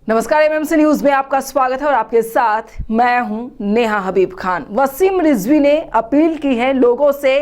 नमस्कार, MMC news में आपका स्वागत है और आपके साथ मैं हूं नेहा हबीब खान। वसीम रिजवी ने अपील की है लोगों से,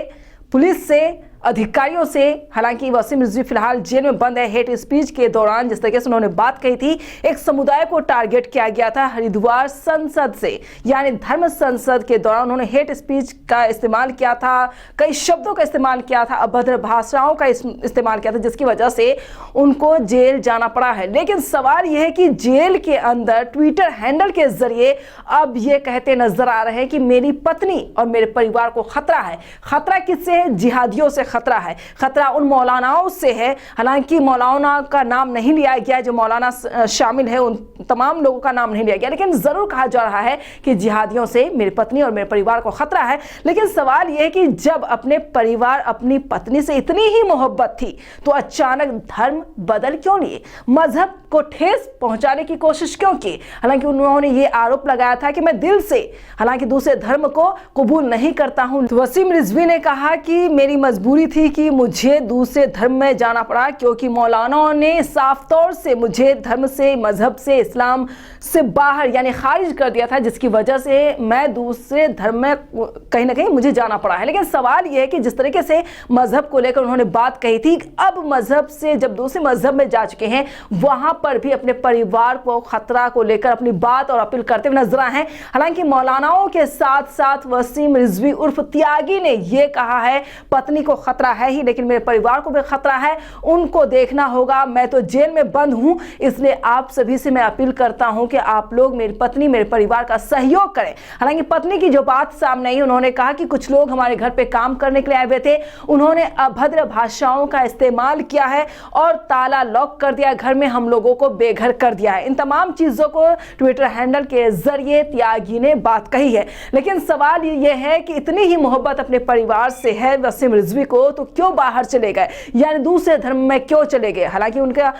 पुलिस से, अधिकारियों से। हालांकि वसीम रिजवी फिलहाल जेल में बंद है। हेट स्पीच के दौरान जिस तरीके से उन्होंने बात कही थी, एक समुदाय को टारगेट किया गया था हरिद्वार संसद से, यानी धर्म संसद के दौरान उन्होंने हेट स्पीच का इस्तेमाल किया था, कई शब्दों का इस्तेमाल किया था, अभद्र भाषाओं का इस्तेमाल किया था, जिसकी वजह से उनको जेल जाना पड़ा है। लेकिन सवाल यह है कि जेल के अंदर ट्विटर हैंडल के जरिए अब ये कहते नजर आ रहे हैं कि मेरी पत्नी और मेरे परिवार को खतरा है। खतरा किससे है? जिहादियों से खतरा है। खतरा उन मौलानाओं से है। हालांकि मौलाना का नाम नहीं लिया गया, जो मौलाना शामिल है उन तमाम लोगों का नाम नहीं लिया गया, लेकिन जरूर कहा जा रहा है कि जिहादियों से मेरी पत्नी और मेरे परिवार को खतरा है। लेकिन सवाल यह है कि जब अपने परिवार, अपनी पत्नी से इतनी ही मोहब्बत थी तो अचानक धर्म बदल क्यों लिए? मजहब को ठेस पहुंचाने की कोशिश क्यों की? हालांकि उन्होंने ये आरोप लगाया था कि मैं दिल से हालांकि दूसरे धर्म को कबूल नहीं करता हूं। तो वसीम रिजवी ने कहा कि मेरी मजबूरी थी कि मुझे दूसरे धर्म में जाना पड़ा, क्योंकि मौलानाओं ने साफ तौर से मुझे धर्म से, मजहब से, इस्लाम से बाहर यानी खारिज कर दिया था, जिसकी वजह से मैं दूसरे धर्म में कहीं ना कहीं मुझे जाना पड़ा है। लेकिन सवाल यह है कि जिस तरीके से मजहब को लेकर उन्होंने बात कही थी, अब मजहब से जब दूसरे मजहब में जा चुके हैं, वहां पर भी अपने परिवार को खतरा को लेकर अपनी बात और अपील करते हुए नजर आए हैं। हालांकि मौलानाओं के साथ साथ वसीम रिजवी उर्फ त्यागी ने यह कहा है पत्नी को खतरा है ही, लेकिन मेरे परिवार को भी खतरा है, उनको देखना होगा। मैं तो जेल में बंद हूं, इसलिए आप सभी से मैं अपील करता हूं कि आप लोग मेरी पत्नी, मेरे परिवार का सहयोग करें। हालांकि पत्नी की जो बात सामने आई, उन्होंने कहा कि कुछ लोग हमारे घर पे काम करने के लिए आए हुए थे, उन्होंने अभद्र भाषाओं का इस्तेमाल किया है और ताला लॉक कर दिया, घर में हम लोगों को बेघर कर दिया है। इन तमाम चीजों को ट्विटर हैंडल के जरिए त्यागी ने बात कही है। लेकिन सवाल यह है कि इतनी ही मोहब्बत अपने परिवार से है वसीम रिजवी को, तो क्यों बाहर चले गए, यानी दूसरे धर्म में क्यों चले गए? हालांकि उनका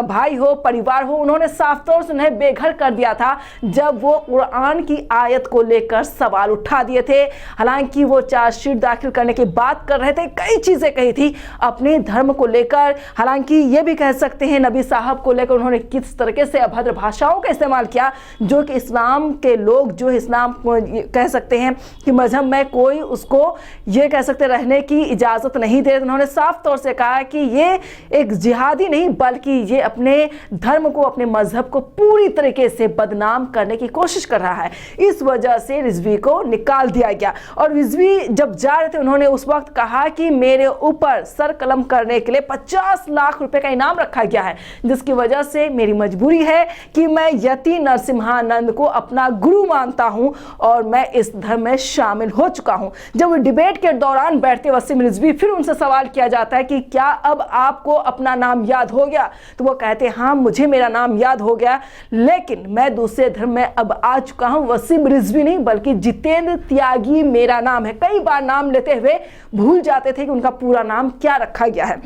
भाई हो, परिवार हो, उन्होंने साफ तौर से उन्हें बेघर कर दिया था जब वो कुरान की आयत को लेकर सवाल उठा दिए थे। हालांकि वो चार्जशीट दाखिल करने की बात कर रहे थे, कई चीजें कही थी अपने धर्म को लेकर। हालांकि ये भी कह सकते हैं नबी साहब को लेकर उन्होंने किस तरीके से अभद्र भाषाओं का इस्तेमाल किया, जो कि इस्लाम के लोग, जो इस्लाम कह सकते हैं कि मजहब में कोई उसको ये कह सकते रहने की इजाजत नहीं दे। उन्होंने साफ तौर से कहा कि ये एक जिहादी नहीं, बल्कि ये अपने धर्म को, अपने मजहब को पूरी तरीके से बदनाम करने की कोशिश कर रहा है। इस वजह से रिजवी को निकाल दिया गया। और रिजवी जब जा रहे थे, उन्होंने उस वक्त कहा कि मेरे ऊपर सर कलम करने के लिए 50 लाख रुपए का इनाम रखा गया है, जिसकी वजह से मेरी मजबूरी है कि मैं यति नरसिम्हानंद को अपना गुरु मानता हूं और मैं इस धर्म में शामिल हो चुका हूं। जब वो डिबेट के दौरान बैठते वसीम रिजवी, फिर उनसे सवाल किया जाता है कि क्या अब आपको अपना नाम याद हो गया? तो वो कहते हैं हाँ, मुझे मेरा नाम याद हो गया, लेकिन मैं दूसरे धर्म में अब आ चुका हूं। वसीम रिजवी नहीं बल्कि जितेंद्र त्यागी मेरा नाम है। कई बार नाम लेते हुए भूल जाते थे कि उनका पूरा नाम क्या रखा गया है।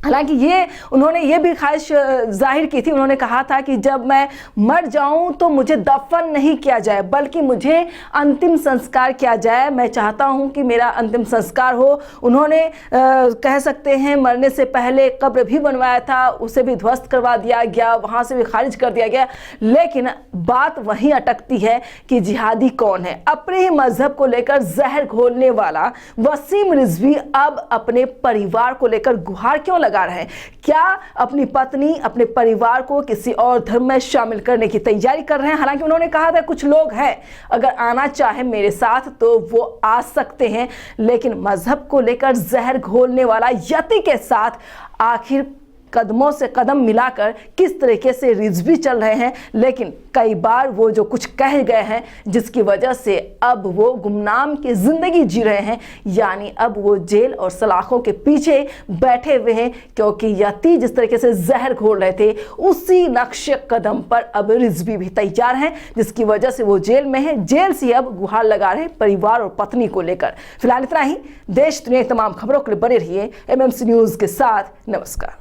हालांकि ये उन्होंने ये भी ख्वाहिश जाहिर की थी, उन्होंने कहा था कि जब मैं मर जाऊं तो मुझे दफन नहीं किया जाए, बल्कि मुझे अंतिम संस्कार किया जाए। मैं चाहता हूं कि मेरा अंतिम संस्कार हो। उन्होंने कह सकते हैं मरने से पहले कब्र भी बनवाया था, उसे भी ध्वस्त करवा दिया गया, वहां से भी खारिज कर दिया गया। लेकिन बात वहीं अटकती है कि जिहादी कौन है? अपने ही मजहब को लेकर जहर घोलने वाला वसीम रिजवी अब अपने परिवार को लेकर गुहार क्यों लगा रहे हैं? क्या अपनी पत्नी, अपने परिवार को किसी और धर्म में शामिल करने की तैयारी कर रहे हैं? हालांकि उन्होंने कहा था कुछ लोग हैं, अगर आना चाहे मेरे साथ तो वो आ सकते हैं, लेकिन मजहब को लेकर जहर घोलने वाला यति के साथ आखिर कदमों से कदम मिलाकर किस तरीके से रिजवी चल रहे हैं? लेकिन कई बार वो जो कुछ कह गए हैं, जिसकी वजह से अब वो गुमनाम की जिंदगी जी रहे हैं, यानी अब वो जेल और सलाखों के पीछे बैठे हुए हैं, क्योंकि यति जिस तरीके से जहर घोल रहे थे, उसी नक्शे कदम पर अब रिजवी भी तैयार हैं, जिसकी वजह से वो जेल में है। जेल से अब गुहार लगा रहे परिवार और पत्नी को लेकर। फिलहाल इतना ही। देश दुनिया की तमाम खबरों के लिए बने रहिए एमएमसी न्यूज के साथ। नमस्कार।